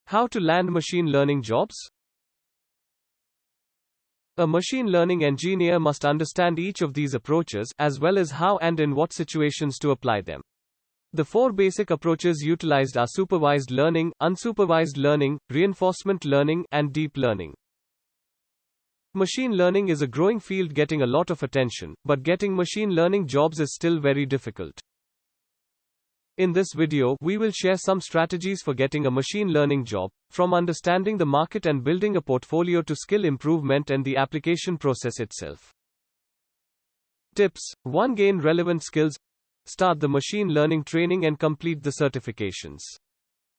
How to land machine learning jobs? A machine learning engineer must understand each of these approaches, as well as how and in what situations to apply them. The four basic approaches utilized are supervised learning, unsupervised learning, reinforcement learning, and deep learning. Machine learning is a growing field getting a lot of attention, but getting machine learning jobs is still very difficult. In this video, we will share some strategies for getting a machine learning job, from understanding the market and building a portfolio to skill improvement and the application process itself. Tips 1. Gain relevant skills. Start the machine learning training and complete the certifications.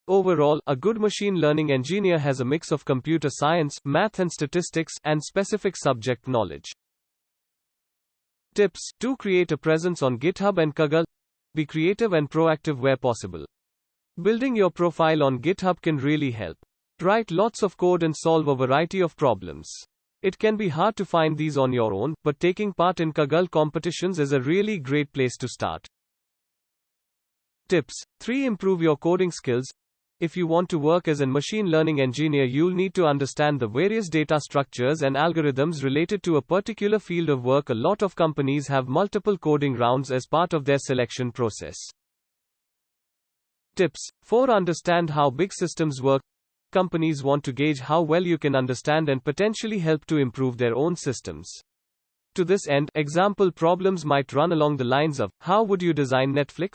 Overall, a good machine learning engineer has a mix of computer science, math and statistics, and specific subject knowledge. Tips 2. Create a presence on Github and Kaggle. Be creative and proactive where possible. Building your profile on GitHub can really help. Write lots of code and solve a variety of problems. It can be hard to find these on your own, but taking part in Kaggle competitions is a really great place to start. Tips 3. Improve your coding skills. If you want to work as a machine learning engineer, you'll need to understand the various data structures and algorithms related to a particular field of work. A lot of companies have multiple coding rounds as part of their selection process. Tips 4. Understand how big systems work. Companies want to gauge how well you can understand and potentially help to improve their own systems. To this end, example problems might run along the lines of, how would you design Netflix?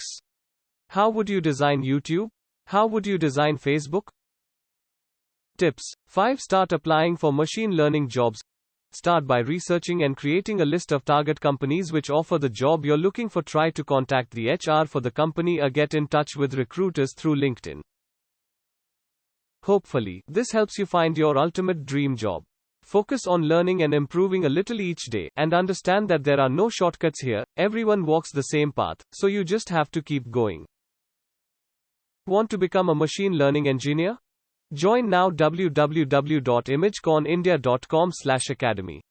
How would you design YouTube? How would you design Facebook? Tips 5. Start applying for machine learning jobs. Start by researching and creating a list of target companies which offer the job you're looking for. Try to contact the HR for the company or get in touch with recruiters through LinkedIn. Hopefully, this helps you find your ultimate dream job. Focus on learning and improving a little each day, and understand that there are no shortcuts here. Everyone walks the same path, so you just have to keep going. Want to become a machine learning engineer? Join now www.imageconindia.com/academy.